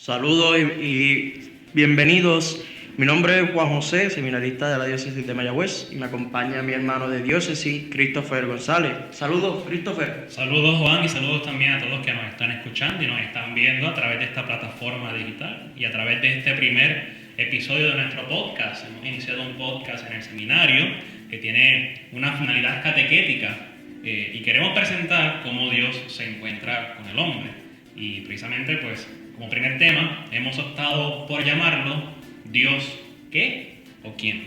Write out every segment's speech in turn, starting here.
Saludos y bienvenidos. Mi nombre es Juan José, seminarista de la diócesis de Mayagüez, y me acompaña mi hermano de diócesis, Christopher González. Saludos, Christopher. Saludos, Juan, y saludos también a todos que nos están escuchando y nos están viendo a través de esta plataforma digital y a través de este primer episodio de nuestro podcast. Hemos iniciado un podcast en el seminario que tiene una finalidad catequética y queremos presentar cómo Dios se encuentra con el hombre. Y precisamente, pues, como primer tema, hemos optado por llamarlo Dios, ¿qué o quién?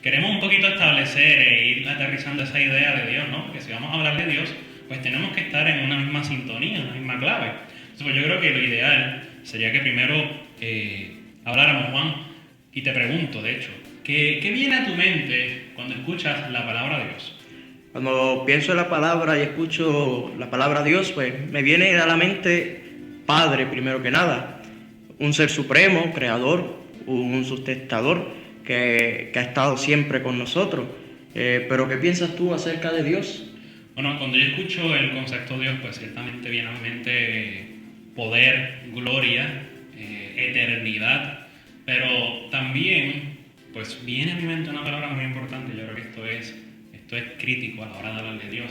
Queremos un poquito establecer e ir aterrizando esa idea de Dios, ¿no? Porque si vamos a hablar de Dios, pues tenemos que estar en una misma sintonía, en una misma clave. Entonces, pues yo creo que lo ideal sería que primero habláramos, Juan, y te pregunto, de hecho, ¿qué viene a tu mente cuando escuchas la palabra Dios? Cuando pienso en la palabra y escucho la palabra Dios, pues me viene a la mente Padre, primero que nada, un ser supremo, creador, un sustentador que ha estado siempre con nosotros. Pero ¿qué piensas tú acerca de Dios? Bueno, cuando yo escucho el concepto de Dios, pues ciertamente viene a mi mente poder, gloria, eternidad, pero también pues viene a mi mente una palabra muy importante. Yo creo que esto es crítico a la hora de hablar de Dios,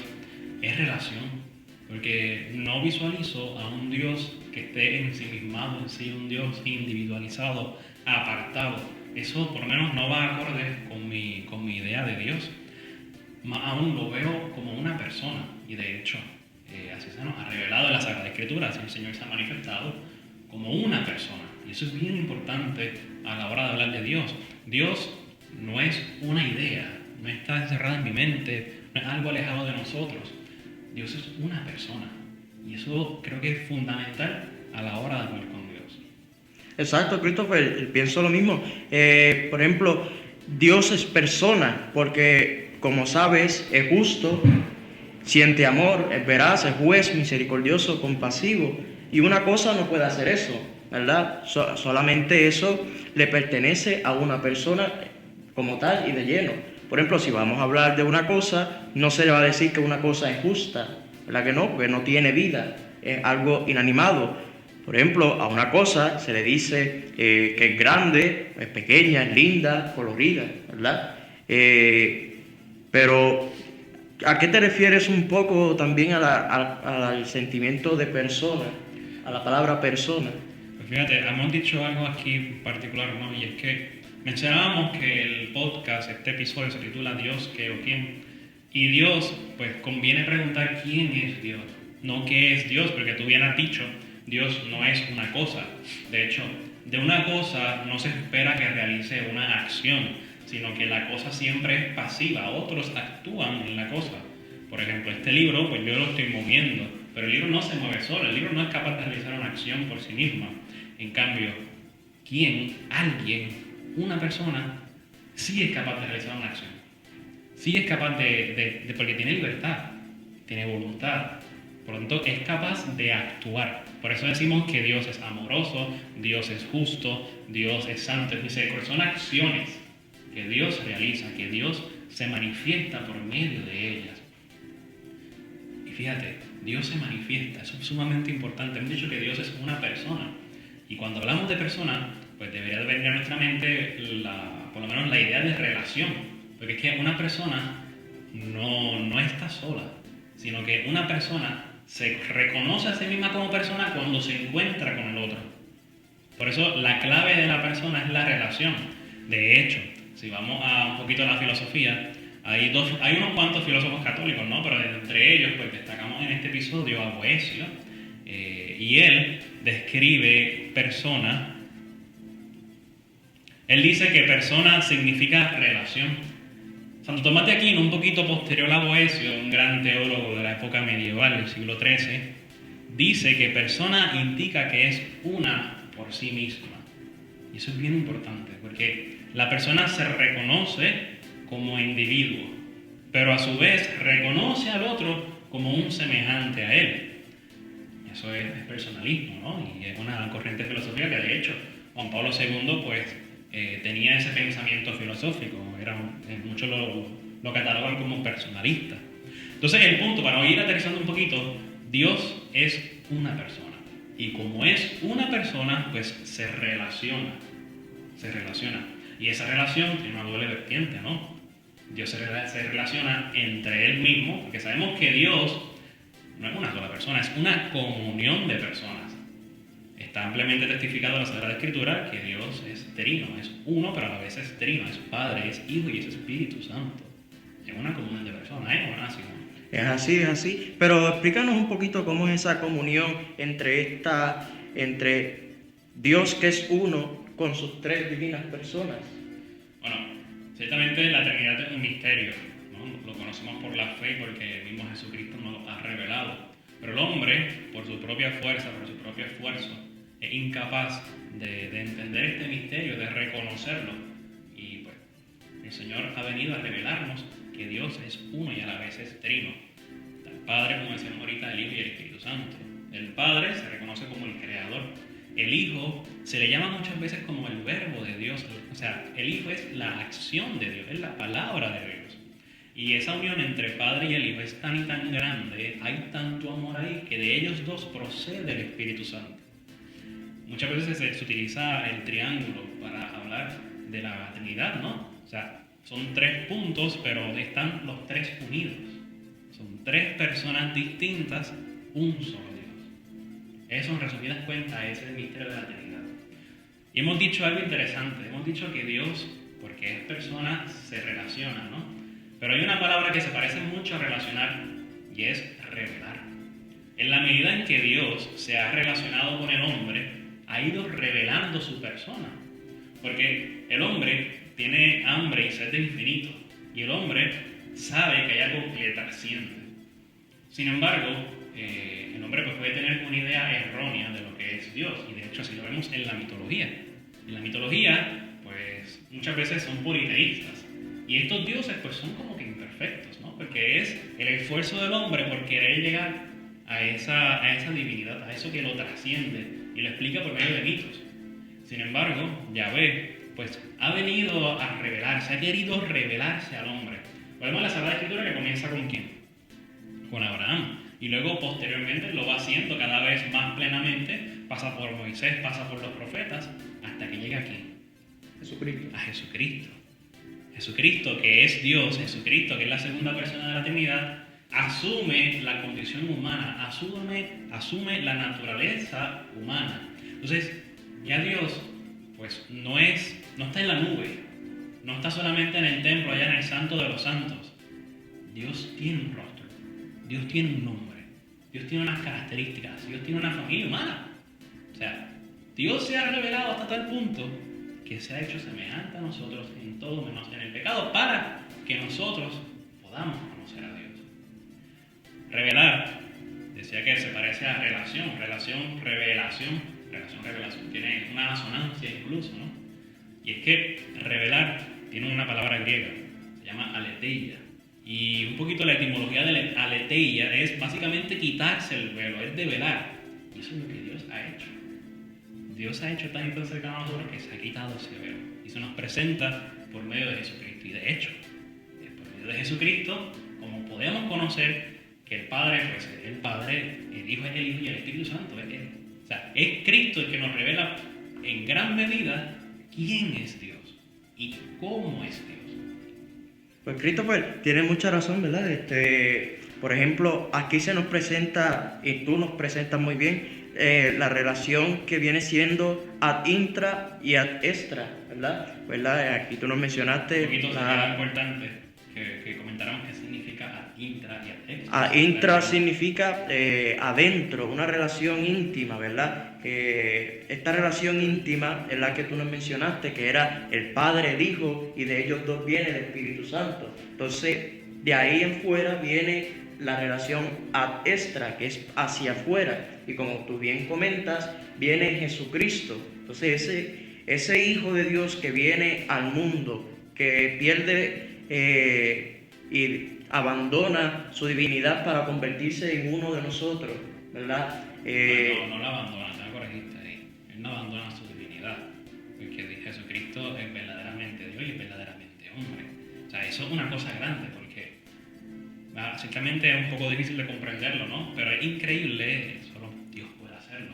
es relación. Porque no visualizo a un Dios que esté ensimismado en sí, un Dios individualizado, apartado. Eso por lo menos no va acorde con mi idea de Dios. Más aún lo veo como una persona. Y de hecho, así se nos ha revelado en la Sagrada Escritura, así el Señor se ha manifestado como una persona. Y eso es bien importante a la hora de hablar de Dios. Dios no es una idea, no está encerrada en mi mente, no es algo alejado de nosotros. Dios es una persona, y eso creo que es fundamental a la hora de hablar con Dios. Exacto, Christopher, pienso lo mismo. Por ejemplo, Dios es persona, porque como sabes, es justo, siente amor, es veraz, es juez, misericordioso, compasivo, y una cosa no puede hacer eso, ¿verdad? Solamente eso le pertenece a una persona como tal y de lleno. Por ejemplo, si vamos a hablar de una cosa, no se le va a decir que una cosa es justa, ¿verdad que no? Porque no tiene vida, es algo inanimado. Por ejemplo, a una cosa se le dice que es grande, es pequeña, es linda, colorida, ¿verdad? Pero, ¿a qué te refieres un poco también al sentimiento de persona, a la palabra persona? Pues fíjate, hemos dicho algo aquí particular, ¿no? Y es que mencionábamos que el podcast, este episodio se titula Dios, ¿qué o quién? Y Dios, pues conviene preguntar quién es Dios, no qué es Dios, porque tú bien has dicho, Dios no es una cosa. De hecho, de una cosa no se espera que realice una acción, sino que la cosa siempre es pasiva, otros actúan en la cosa. Por ejemplo, este libro, pues yo lo estoy moviendo, pero el libro no se mueve solo, el libro no es capaz de realizar una acción por sí misma. En cambio, alguien, una persona, sí es capaz de realizar una acción. Sí es capaz porque tiene libertad, tiene voluntad. Por lo tanto, es capaz de actuar. Por eso decimos que Dios es amoroso, Dios es justo, Dios es santo, es misericordioso. Son acciones que Dios realiza, que Dios se manifiesta por medio de ellas. Y fíjate, Dios se manifiesta, eso es sumamente importante. Hemos dicho que Dios es una persona. Y cuando hablamos de persona, pues debería de venir a nuestra mente por lo menos la idea de relación. Porque es que una persona no está sola, sino que una persona se reconoce a sí misma como persona cuando se encuentra con el otro. Por eso la clave de la persona es la relación. De hecho, si vamos a un poquito a la filosofía, hay unos cuantos filósofos católicos, ¿no? Pero entre ellos, pues destacamos en este episodio a Boecio, y él describe persona. Él dice que persona significa relación. Santo Tomás de Aquino, un poquito posterior a Boecio, un gran teólogo de la época medieval del siglo XIII, dice que persona indica que es una por sí misma. Y eso es bien importante, porque la persona se reconoce como individuo, pero a su vez reconoce al otro como un semejante a él. Eso es personalismo, ¿no? Y es una corriente filosófica que de hecho Juan Pablo II pues tenía ese pensamiento filosófico. Muchos lo catalogan como personalista. Entonces el punto, para ir aterrizando un poquito, Dios es una persona. Y como es una persona, pues se relaciona. Se relaciona. Y esa relación tiene una doble vertiente, ¿no? Dios se relaciona entre Él mismo, porque sabemos que Dios no es una sola persona, es una comunión de personas. Está ampliamente testificado en la Sagrada Escritura que Dios es trino, es uno, pero a la vez es trino, es Padre, es Hijo y es Espíritu Santo. Es una comunión de personas, ¿eh? ¿No es así? Es así, es así. Pero explícanos un poquito cómo es esa comunión entre Dios que es uno con sus tres divinas personas. Bueno, ciertamente la Trinidad es un misterio, ¿no? Lo conocemos por la fe porque el mismo Jesucristo nos lo ha revelado. Pero el hombre, por su propia fuerza, por su propio esfuerzo, es incapaz de entender este misterio, de reconocerlo. Y pues el Señor ha venido a revelarnos que Dios es uno y a la vez es trino. El Padre, como decíamos ahorita, el Hijo y el Espíritu Santo. El Padre se reconoce como el Creador. El Hijo se le llama muchas veces como el Verbo de Dios. O sea, el Hijo es la acción de Dios, es la palabra de Dios. Y esa unión entre Padre y el Hijo es tan y tan grande, hay tanto amor ahí, que de ellos dos procede el Espíritu Santo. Muchas veces se utiliza el triángulo para hablar de la Trinidad, ¿no? O sea, son tres puntos, pero están los tres unidos. Son tres personas distintas, un solo Dios. Eso, en resumidas cuentas, es el misterio de la Trinidad. Y hemos dicho algo interesante. Hemos dicho que Dios, porque es persona, se relaciona, ¿no? Pero hay una palabra que se parece mucho a relacionar y es revelar. En la medida en que Dios se ha relacionado con el hombre, ha ido revelando su persona. Porque el hombre tiene hambre y sed de infinito. Y el hombre sabe que hay algo que le trasciende. Sin embargo, el hombre pues, puede tener una idea errónea de lo que es Dios. Y de hecho así lo vemos en la mitología. En la mitología, pues muchas veces son politeístas. Y estos dioses pues son como que imperfectos, ¿no? Porque es el esfuerzo del hombre por querer llegar a esa divinidad, a eso que lo trasciende. Y lo explica por medio de mitos. Sin embargo, Yahvé pues ha venido a revelarse, ha querido revelarse al hombre. Podemos la Sagrada Escritura que comienza con ¿quién? Con Abraham. Y luego posteriormente lo va haciendo cada vez más plenamente, pasa por Moisés, pasa por los profetas, hasta que llega aquí. Jesucristo. A Jesucristo. Jesucristo que es Dios, Jesucristo que es la segunda persona de la Trinidad, asume la condición humana, asume la naturaleza humana. Entonces, ya Dios pues no está en la nube, no está solamente en el templo, allá en el santo de los santos. Dios tiene un rostro, Dios tiene un nombre, Dios tiene unas características, Dios tiene una familia humana. O sea, Dios se ha revelado hasta tal punto que se ha hecho semejante a nosotros en todo menos en el pecado, para que nosotros podamos conocer a Dios. Revelar, decía que se parece a relación, revelación. Tiene una asonancia incluso, ¿no? Y es que revelar tiene una palabra griega, se llama aletheia. Y un poquito la etimología de aletheia es básicamente quitarse el velo, es develar. Y eso es lo que Dios ha hecho. Dios ha hecho tan y tan cercano a nosotros que se ha quitado ese velo. Y se nos presenta por medio de Jesucristo. Y de hecho, por medio de Jesucristo, como podemos conocer que el Padre pues, es el Padre, el Hijo es el Hijo y el Espíritu Santo es Él. O sea, es Cristo el que nos revela en gran medida quién es Dios y cómo es Dios. Pues Cristo pues, tiene mucha razón, ¿verdad? Por ejemplo, aquí se nos presenta, y tú nos presentas muy bien, la relación que viene siendo ad intra y ad extra, ¿verdad? Aquí tú nos mencionaste... Un poquito sería importante que comentáramos qué significa ad intra y ad extra. Ad intra significa adentro, una relación íntima, ¿verdad? Esta relación íntima es la que tú nos mencionaste, que era el Padre, el Hijo, y de ellos dos viene el Espíritu Santo. Entonces, de ahí en fuera viene la relación ad extra, que es hacia afuera. Y como tú bien comentas, viene Jesucristo. Entonces, ese Hijo de Dios que viene al mundo, que pierde y abandona su divinidad para convertirse en uno de nosotros, ¿verdad? No la abandona, te me corregiste ahí. Él no abandona su divinidad, porque Jesucristo es verdaderamente Dios y es verdaderamente hombre. O sea, eso es una cosa grande, porque ciertamente es un poco difícil de comprenderlo, ¿no? Pero es increíble, solo Dios puede hacerlo.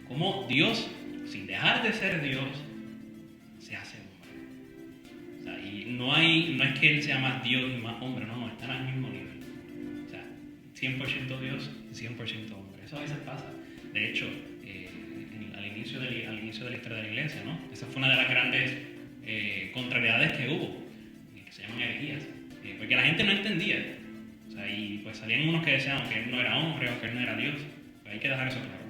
cómo Dios, sin dejar de ser Dios, se hace hombre. O sea, y no es que Él sea más Dios y más hombre, no, están al mismo nivel. O sea, 100% Dios y 100% hombre. Eso a veces pasa. De hecho, al inicio de la historia de la iglesia, ¿no? Esa fue una de las grandes contrariedades que hubo, que se llaman herejías, porque la gente no entendía. O sea, y pues salían unos que decían que Él no era hombre o que Él no era Dios. Pero hay que dejar eso claro.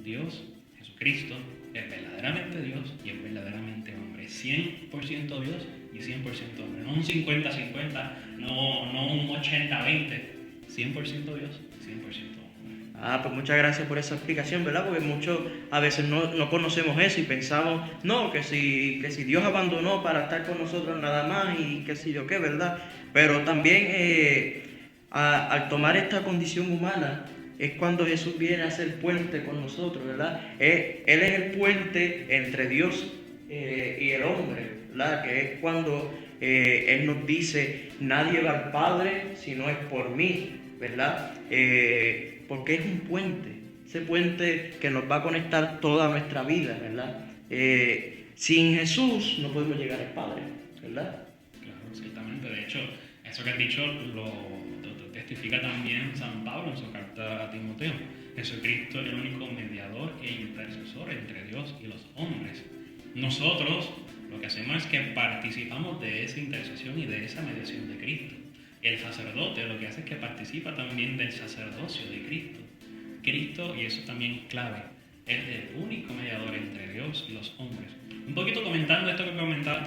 Dios, Jesucristo, es verdaderamente Dios y es verdaderamente hombre. 100% Dios y 100% hombre. No un 50-50, no un 80-20. 100% Dios y 100% hombre. Pues muchas gracias por esa explicación, ¿verdad? Porque muchos a veces no conocemos eso y pensamos, no, que si Dios abandonó para estar con nosotros nada más y qué sé yo qué, ¿verdad? Pero también al tomar esta condición humana es cuando Jesús viene a ser puente con nosotros, ¿verdad? Él es el puente entre Dios y el hombre, ¿verdad? Que es cuando Él nos dice, nadie va al Padre si no es por mí, ¿verdad? Porque es un puente, ese puente que nos va a conectar toda nuestra vida, ¿verdad? Sin Jesús no podemos llegar al Padre, ¿verdad? Claro, ciertamente. De hecho, eso que has dicho lo testifica también San Pablo en su carta a Timoteo. Jesucristo es el único mediador e intercesor entre Dios y los hombres. Nosotros lo que hacemos es que participamos de esa intercesión y de esa mediación de Cristo. El sacerdote lo que hace es que participa también del sacerdocio de Cristo. Cristo, y eso también es clave, es el único mediador entre Dios y los hombres. Un poquito comentando esto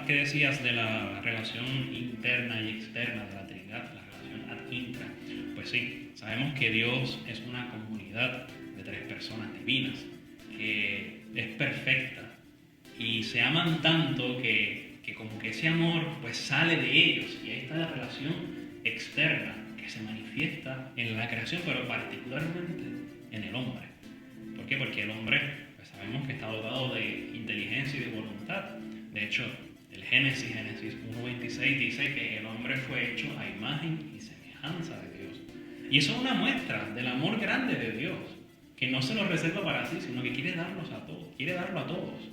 que decías de la relación interna y externa de la Trinidad, la relación ad intra. Pues sí, sabemos que Dios es una comunidad de 3 personas divinas, que es perfecta y se aman tanto que como que ese amor pues sale de ellos, y ahí está la relación externa que se manifiesta en la creación, pero particularmente en el hombre. ¿Por qué? Porque el hombre, pues sabemos que está dotado de inteligencia y de voluntad. De hecho, el Génesis 1:26 dice que el hombre fue hecho a imagen y semejanza de Dios. Y eso es una muestra del amor grande de Dios, que no se lo reserva para sí, sino que quiere darlo a todos.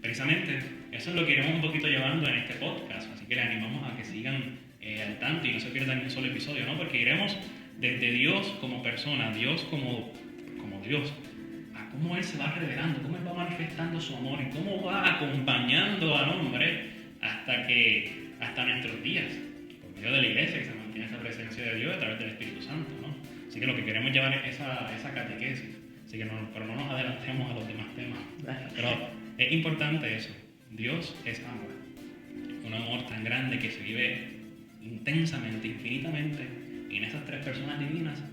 Precisamente, eso es lo que iremos un poquito llevando en este podcast, así que les animamos a que sigan al tanto y no se pierdan ni un solo episodio, ¿no? Porque iremos desde Dios como persona, Dios como Dios, a cómo Él se va revelando, cómo Él va manifestando su amor y cómo va acompañando al hombre hasta nuestros días, por medio de la iglesia, que se mantiene esa presencia de Dios a través del Espíritu Santo, ¿no? Así que lo que queremos llevar es esa catequesis, así que pero no nos adelantemos a los demás temas. Pero es importante eso, Dios es amor, un amor tan grande que se vive intensamente, infinitamente en esas 3 personas divinas,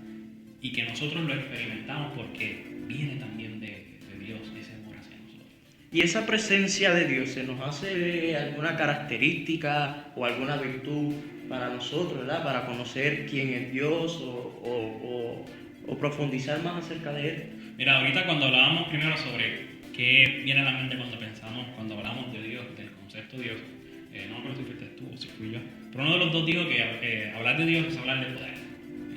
y que nosotros lo experimentamos porque viene también de Dios ese amor hacia nosotros. Y esa presencia de Dios, ¿se nos hace alguna característica o alguna virtud para nosotros, ¿verdad? Para conocer quién es Dios o profundizar más acerca de Él. Mira, ahorita cuando hablábamos primero sobre qué viene a la mente cuando hablamos de Dios, del concepto de Dios, no me acuerdo si fuiste tú o si fui yo, pero uno de los dos dijo que hablar de Dios es hablar de poder,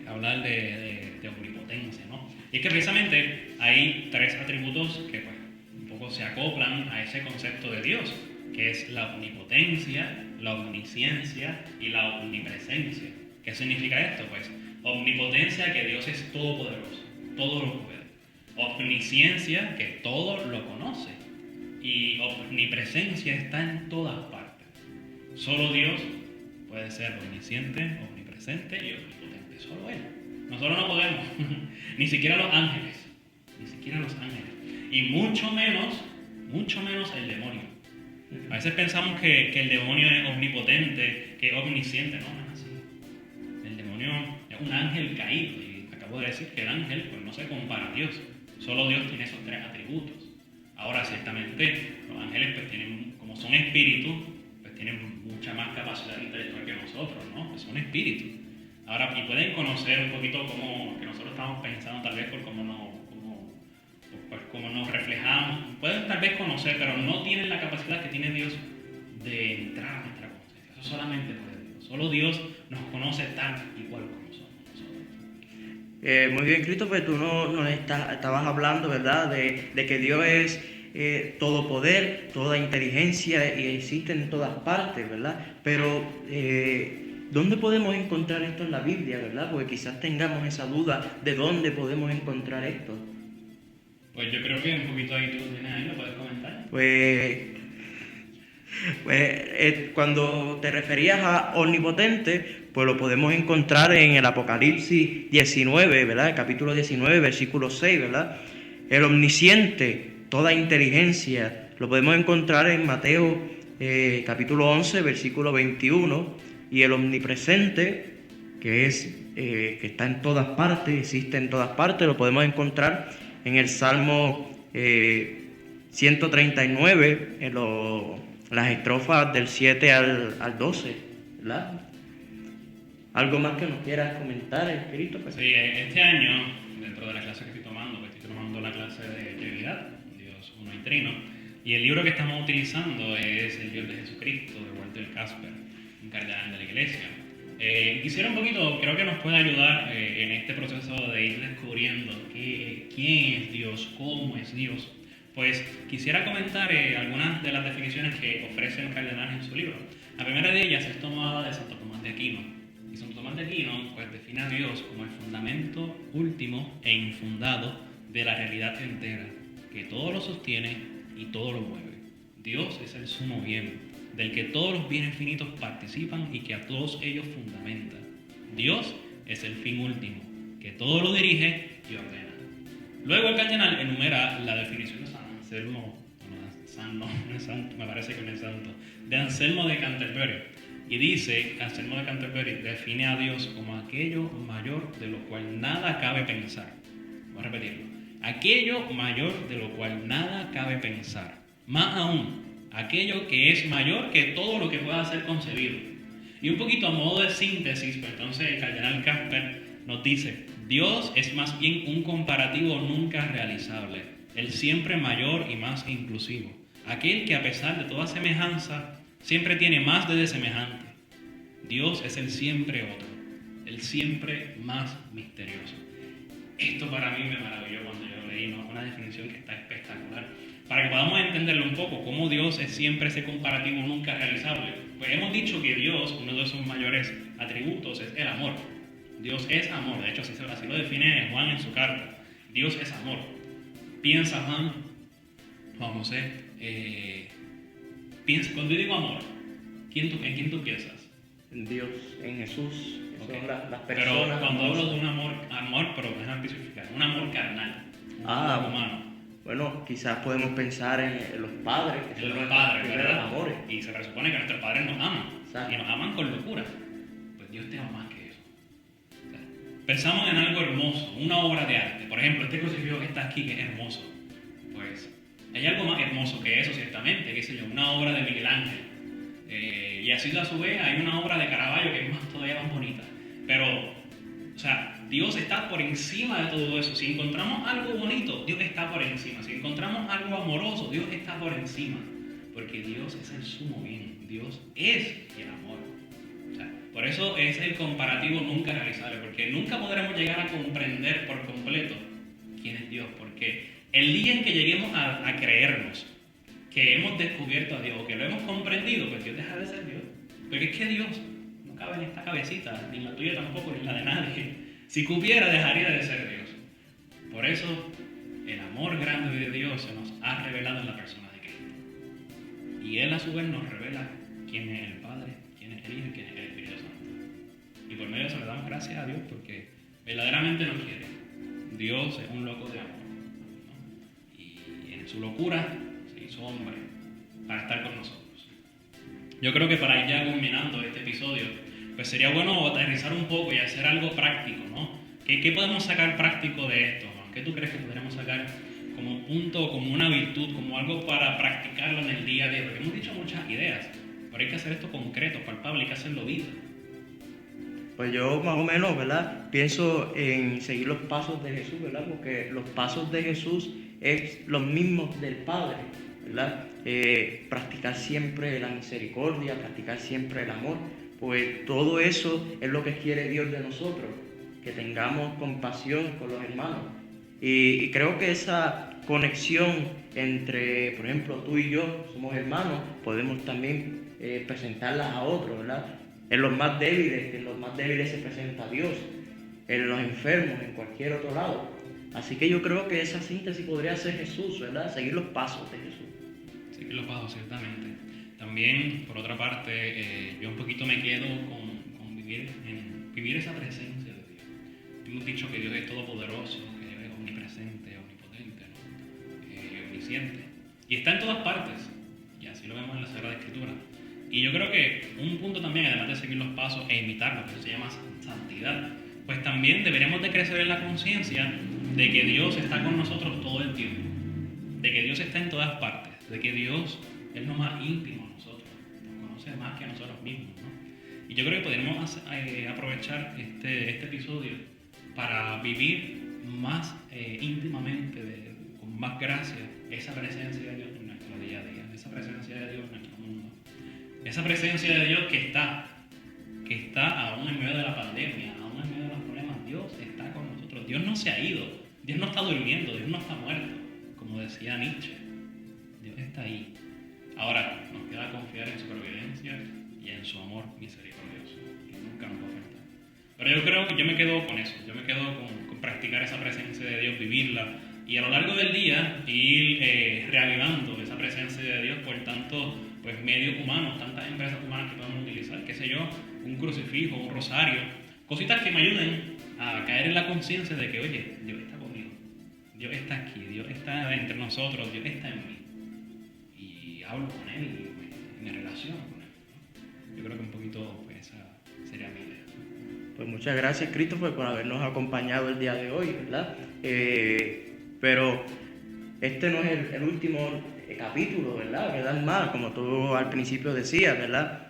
hablar de omnipotencia, ¿no? Y es que precisamente hay 3 atributos que pues un poco se acoplan a ese concepto de Dios, que es la omnipotencia, la omnisciencia y la omnipresencia. ¿Qué significa esto? Pues omnipotencia, que Dios es todopoderoso, todo lo puede. Omnisciencia, que todo lo conoce. Y omnipresencia, está en todas partes. Solo Dios puede ser omnisciente, omnipresente y omnipotente. Solo Él. Nosotros no podemos. Ni siquiera los ángeles. Y mucho menos el demonio. A veces pensamos que el demonio es omnipotente, que es omnisciente. No es así. El demonio es un ángel caído. Y acabo de decir que el ángel pues, no se compara a Dios. Solo Dios tiene esos 3 atributos. Ahora, ciertamente, los ángeles pues tienen, como son espíritus, pues tienen mucha más capacidad intelectual que nosotros, ¿no? Pues son espíritus. Ahora, y pueden conocer un poquito cómo que nosotros estamos pensando, tal vez por cómo nos reflejamos. Pueden tal vez conocer, pero no tienen la capacidad que tiene Dios de entrar a nuestra conciencia. Eso solamente puede Dios. Solo Dios nos conoce tal y cual como somos nosotros. Muy bien, Christopher, tú estabas hablando, ¿verdad?, de que Dios es todo poder, toda inteligencia y existe en todas partes, ¿verdad? Pero, ¿dónde podemos encontrar esto en la Biblia, verdad? Porque quizás tengamos esa duda de dónde podemos encontrar esto. Pues yo creo que un poquito ahí tú lo tienes ahí, lo puedes comentar. Cuando te referías a omnipotente, pues lo podemos encontrar en el Apocalipsis 19, ¿verdad? El capítulo 19, versículo 6, ¿verdad? El omnisciente, toda inteligencia, lo podemos encontrar en Mateo capítulo 11, versículo 21, y el omnipresente, que está en todas partes, existe en todas partes, lo podemos encontrar en el Salmo 139, las estrofas del 7 al 12, ¿verdad? ¿Algo más que nos quieras comentar, escrito? Pues? Sí, este año, dentro de la clase que estoy tomando, pues estoy tomando la clase de Trinidad, Dios uno y trino, y el libro que estamos utilizando es El Dios de Jesucristo, de Walter Casper, un cardenal de la iglesia. Quisiera un poquito, creo que nos puede ayudar en este proceso de ir descubriendo quién es Dios, cómo es Dios. Pues quisiera comentar algunas de las definiciones que ofrece el cardenal en su libro. La primera de ellas es tomada de Santo Tomás de Aquino. Y Santo Tomás de Aquino pues, define a Dios como el fundamento último e infundado de la realidad entera, que todo lo sostiene y todo lo mueve. Dios es el sumo bien, del que todos los bienes finitos participan y que a todos ellos fundamenta. Dios es el fin último, que todo lo dirige y ordena. Luego el cardenal enumera la definición de San Anselmo, no es santo, me parece que no es santo, de Anselmo de Canterbury. Y dice, Anselmo de Canterbury define a Dios como aquello mayor de lo cual nada cabe pensar. Voy a repetirlo. Aquello mayor de lo cual nada cabe pensar. Más aún, aquello que es mayor que todo lo que pueda ser concebido. Y un poquito a modo de síntesis, pues entonces el cardenal Casper nos dice, Dios es más bien un comparativo nunca realizable, el siempre mayor y más inclusivo, aquel que a pesar de toda semejanza, siempre tiene más de semejante. Dios es el siempre otro, el siempre más misterioso. Esto para mí me maravilló cuando yo lo leí, ¿no? Una definición que está espectacular. Para que podamos entenderlo un poco, cómo Dios es siempre ese comparativo nunca realizable. Pues hemos dicho que Dios, uno de sus mayores atributos es el amor. Dios es amor, de hecho así lo define Juan en su carta. Dios es amor. Piensa Juan José, cuando yo digo amor, ¿en quién tú piensas? En Dios, en Jesús, Okay. son las personas. Pero cuando hablo de un amor, pero déjame especificar, un amor carnal, un amor humano. Bueno, quizás podemos pensar en los padres, que En son los nuestros padres, primeros ¿verdad? amores. Y se presupone que nuestros padres nos aman. Exacto. Y nos aman con locura. Pues Dios te ama más que eso. O sea, pensamos en algo hermoso, una obra de arte. Por ejemplo, este crucifijo que está aquí, que es hermoso. Pues hay algo más hermoso que eso, ciertamente, qué sé yo, una obra de Miguel Ángel. Y así a su vez hay una obra de Caravaggio que es todavía más bonita. Pero, o sea, Dios está por encima de todo eso. Si encontramos algo bonito, Dios está por encima. Si encontramos algo amoroso, Dios está por encima. Porque Dios es el sumo bien. Dios es el amor. O sea, por eso es el comparativo nunca realizable. Porque nunca podremos llegar a comprender por completo quién es Dios. Porque el día en que lleguemos a creernos que hemos descubierto a Dios o que lo hemos comprendido, pues Dios deja de ser Dios. Porque es que Dios no cabe en esta cabecita, ni la tuya tampoco, ni la de nadie. Si cupiera, dejaría de ser Dios. Por eso, el amor grande de Dios se nos ha revelado en la persona de Cristo. Y Él a su vez nos revela quién es el Padre, quién es el Hijo y quién es el Espíritu Santo. Y por medio de eso le damos gracias a Dios porque verdaderamente nos quiere. Dios es un loco de amor, ¿no? Y en su locura se hizo hombre para estar con nosotros. Yo creo que para ir ya culminando este episodio, pues sería bueno aterrizar un poco y hacer algo práctico, ¿no? ¿Qué podemos sacar práctico de esto, Juan? ¿Qué tú crees que podríamos sacar como un punto, como una virtud, como algo para practicarlo en el día a día? Porque hemos dicho muchas ideas, pero hay que hacer esto concreto, palpable, hay que hacerlo vida. Pues yo más o menos, ¿verdad? Pienso en seguir los pasos de Jesús, ¿verdad? Porque los pasos de Jesús es los mismos del Padre, ¿verdad? Practicar siempre la misericordia, practicar siempre el amor, pues todo eso es lo que quiere Dios de nosotros, que tengamos compasión con los hermanos. Y creo que esa conexión entre, por ejemplo, tú y yo somos hermanos, podemos también presentarlas a otros, ¿verdad? En los más débiles se presenta Dios, en los enfermos, en cualquier otro lado. Así que yo creo que esa síntesis podría ser Jesús, ¿verdad? Seguir los pasos de Jesús. Seguir los pasos, ciertamente. También, por otra parte, yo un poquito me quedo con vivir esa presencia de Dios. Hemos dicho que Dios es todopoderoso, que Dios es omnipresente, omnipotente, ¿no? Omnisciente. Y está en todas partes. Y así lo vemos en la Sagrada Escritura. Y yo creo que un punto también, además de seguir los pasos e imitar lo que se llama santidad, pues también deberemos de crecer en la conciencia de que Dios está con nosotros todo el tiempo, de que Dios está en todas partes, de que Dios es lo más íntimo a nosotros, nos conoce más que a nosotros mismos, ¿no? Y yo creo que podemos aprovechar este episodio para vivir más íntimamente, con más gracia, esa presencia de Dios en nuestro día a día, esa presencia de Dios en nuestro mundo, esa presencia de Dios que está aún en medio de la pandemia, aún en medio de los problemas. Dios está con nosotros, Dios no se ha ido, Dios no está durmiendo, Dios no está muerto, como decía Nietzsche. Dios está ahí. Ahora nos queda confiar en su providencia y en su amor misericordioso, que nunca nos va a faltar. Pero yo creo que yo me quedo con eso, yo me quedo con practicar esa presencia de Dios, vivirla, y a lo largo del día ir reavivando esa presencia de Dios por tantos medios humanos, tantas empresas humanas que podemos utilizar, qué sé yo, un crucifijo, un rosario, cositas que me ayuden a caer en la conciencia de que, oye, Dios está conmigo, Dios está aquí, Dios está entre nosotros, Dios está en mí. Y hablo con Él y me relaciono con Él, ¿no? Yo creo que un poquito esa sería mi idea. Pues muchas gracias, Christopher, por habernos acompañado el día de hoy, ¿verdad? Pero este no es el último capítulo, ¿verdad? Quedan más, como tú al principio decías, ¿verdad?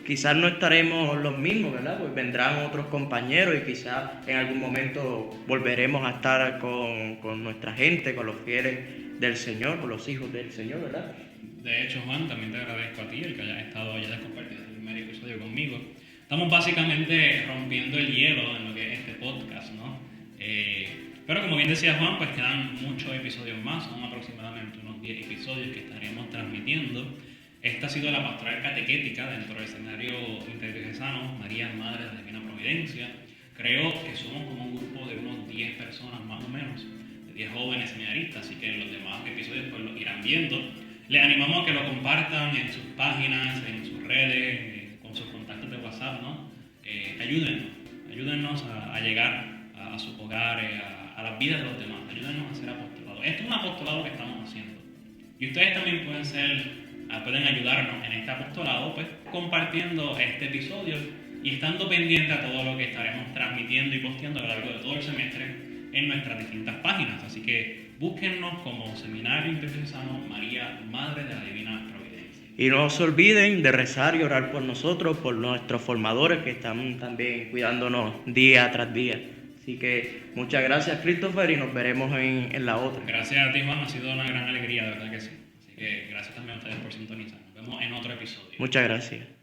Quizás no estaremos los mismos, ¿verdad? Pues vendrán otros compañeros y quizás en algún momento volveremos a estar con nuestra gente, con los fieles del Señor, con los hijos del Señor, ¿verdad? De hecho, Juan, también te agradezco a ti el que hayas estado, hayas compartido el primer episodio conmigo. Estamos básicamente rompiendo el hielo en lo que es este podcast, ¿no? Pero como bien decía Juan, pues quedan muchos episodios más, son aproximadamente unos 10 episodios que estaremos transmitiendo. Esta ha sido la pastoral catequética dentro del escenario interdiocesano María, Madre de la Divina Providencia. Creo que somos como un grupo de unos 10 personas más o menos, de 10 jóvenes seminaristas, así que los demás episodios pues los irán viendo. Les animamos a que lo compartan en sus páginas, en sus redes, con sus contactos de WhatsApp, ¿no? Ayúdennos a llegar a sus hogares, a las vidas de los demás, ayúdennos a hacer apostolado. Esto es un apostolado que estamos haciendo. Y ustedes también pueden ayudarnos en este apostolado, pues compartiendo este episodio y estando pendiente a todo lo que estaremos transmitiendo y posteando a lo largo de todo el semestre en nuestras distintas páginas. Así que búsquennos como Seminario Interdiocesano María, Madre de la Divina Providencia. Y no se olviden de rezar y orar por nosotros, por nuestros formadores que están también cuidándonos día tras día. Así que muchas gracias, Christopher, y nos veremos en la otra. Gracias a ti, Juan, ha sido una gran alegría, de verdad que sí. Así que gracias también a ustedes por sintonizar. Nos vemos en otro episodio. Muchas gracias.